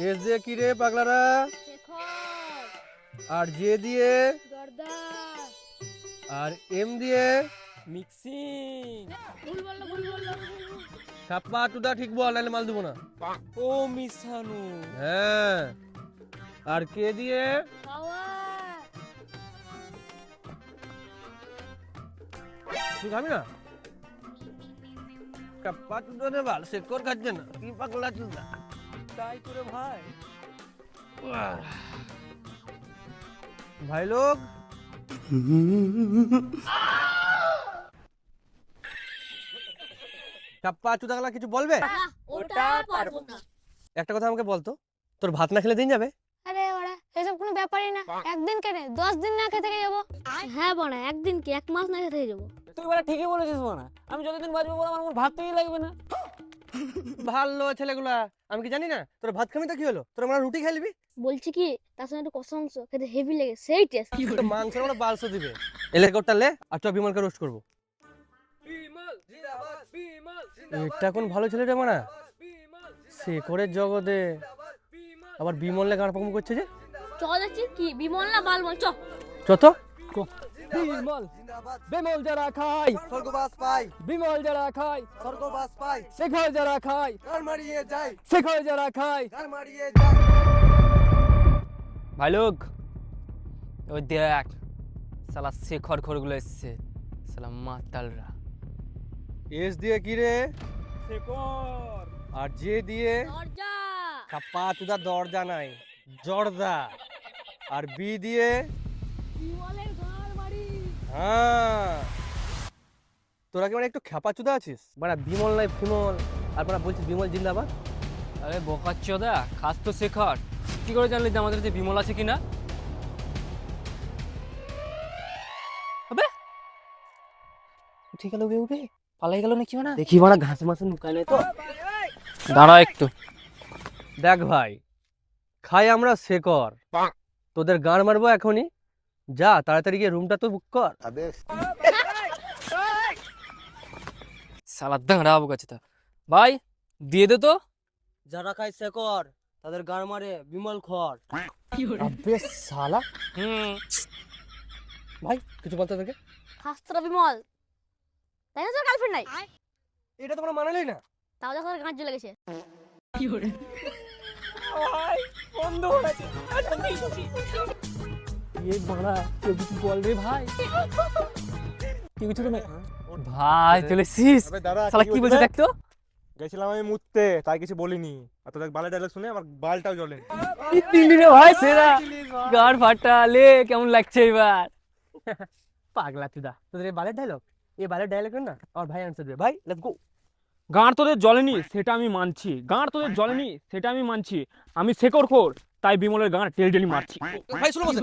S দিয়ে কি রে পাগলারা? আর জে দিয়ে আর এম দিয়ে মিক্সিং। ছাপ্পা টুদা ঠিক বল, নাহলে মাল দেবো না। ও মিশানো। হ্যাঁ, আর কে দিয়ে তুই খাবি না? ছাপ্পা টুদা রে বাল শেকর খাচ্ছে না, কি পাগলা টুদা। তাই করে ভাই। ভাই লোক ছাপ্পা চুদাগলা কিছু বলবে? ওটা পারবো না। একটা কথা আমাকে বলতো, তোর ভাত না খেলে দিন যাবে? আরে ওরা এসব কোনো ব্যাপারই না। একদিন কেন 10 দিন না খেতে থেকে যাবো? হ্যাঁ বড়া, একদিন কি 1 মাস না খেতে থেকে যাবো। তুই বলে ঠিকই বলেছিস না, আমি যতদিন বাঁচবো বলে আমার ভাত তৈরি লাগবে না। ভালো ছেলেগুলা, আমি কি জানি না তোর ভাত খাবি তো কি হলো, তোর আমরা রুটি খেলবি। বলছি কি তার সঙ্গে একটু কষা মাংস খেতে হেভি লাগে, সেই টেস্ট। তো মাংস আমরা 1200 দিবে। এলে কোটটা লে, আর চ বিমলকে রোস্ট করবো। এটা কোন ভালো ছেলে রে মানা, শেখরের জগতে আবার বিমলে গান পাকম করছে যে। চ যাচ্ছি কি বিমল না বালমল, চ চ তো। বিমল বিমল যারা খায় স্বর্গবাস পাই, বিমল যারা খায় স্বর্গবাস পাই, শেখর যারা খায় গান মারিয়ে যায়, শেখর যারা খায়। গান মারিয়ে যায়। ভাই লোক, ওই দেখ শালা শেখর খোরগুলো এসছে, শালা মাতালরা। এস দিয়ে কি রে? শেখর। আর জে দিয়ে দরজা ছাপ্পা তুদা দরজা নাই, জর্দা। আর বি দিয়ে বিমলের ঘর বাড়ি। হ্যাঁ, তোরা কি মানে একটু খ্যাপা চুদা আছিস? মানে বিমল নাই ফিমল, আর মানে বলছিস বিমল জিন্দাবাদ। আরে বোকাচ্চোদা, খাস তো শেখর। কি করে জানলি যে আমাদের যে বিমল আছে কিনা? আবে ঠিক আছে, উঠে উঠে পালাই গেল নাকি? না দেখি মানে ঘাস মাসে নুকায় নাই তো। দাঁড়া একটু। দেখ ভাই, খাই আমরা শেকর, তোদের গান মারবো এখনই। যা তাড়াতাড়ি গিয়ে রুমটা তো বুক কর। শালা দাঁড়া বোকাচ্চোদা। ভাই দিয়ে দে তো। যারা খায় শেকর তাদের গান মারে বিমল খর। আবে শালা, ভাই কিছু বলতে তোকে? হাস্তরা বিমল, তাই না? তোর গার্লফ্রেন্ড নাই? এটা তোমরা মানালেই না। তাও দেখো গাঁট জ্বলে গেছে। ভাই বন্ধ হয়ে গেছে। এই বাড়া কেউ কিছু বল রে ভাই। কি কিছু না ভাই, চলেছিস? শালা কি বলছিস দেখ তো। গেছিলাম আমি মুততে, তাই কিছু বলিনি। আর তোদের বালের ডায়লগ শুনে আমার বালটাও জ্বলে। দিলি রে ভাই সেরা, গান ফাটালে কেমন লাগছে এবার? পাগলা চুদা, তোদের এই বালের ডায়লগ, এই বালের ডায়লগ না আমার ভাই আনসার দেবে। ভাই লেটস গো। গান তোদের জ্বলেনি সেটা আমি মানছি, গান তোদের জ্বলেনি সেটা আমি মানছি। আমি শেখর খোর, তাই বিমলের গান টেলি মারছি। ভাই শুনো বসে।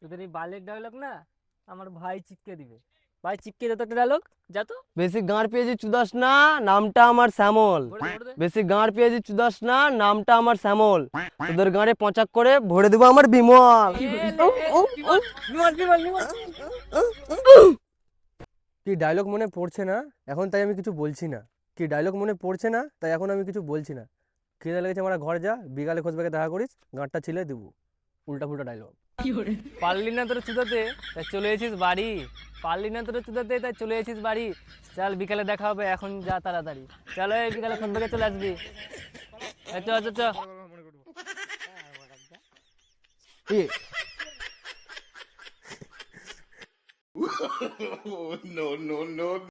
তোদের এই বালের ডায়লগ না আমার ভাই চিপকে দিবে। ভাই চিপকে দে তো একটা ডায়লগ, যা তো। বেশি গাঁড় পেয়েছি চুদাস না, নামটা আমার শ্যামল। বেশি গাঁড় পেয়েছি চুদাস না, নামটা আমার শ্যামল। তোদের গাঁড়ে পচাক করে ভরে দেবো আমার বিমল। কি ডায়লগ মনে পড়ছে না এখন, তাই আমি কিছু বলছি না। কি ডায়লগ মনে পড়ছে না, তাই এখন আমি কিছু বলছি না। খিদে লেগেছে, আমার ঘর যা, বিকালে খোঁজবাকে দেখা করিস, গাঁটটা ছিলে দেবো। উল্টা ফুল্টা ডায়লগ। পারলি না তোর চুদাতে তাই চলে এসেছিস বাড়ি, পারলি না তোর চুদাতে তাই চলে এসেছিস বাড়ি। চল বিকালে দেখা হবে, এখন যা তাড়াতাড়ি। চলো এই বিকালে খোঁজবাকে চলে আসবি। চ চ চ। এ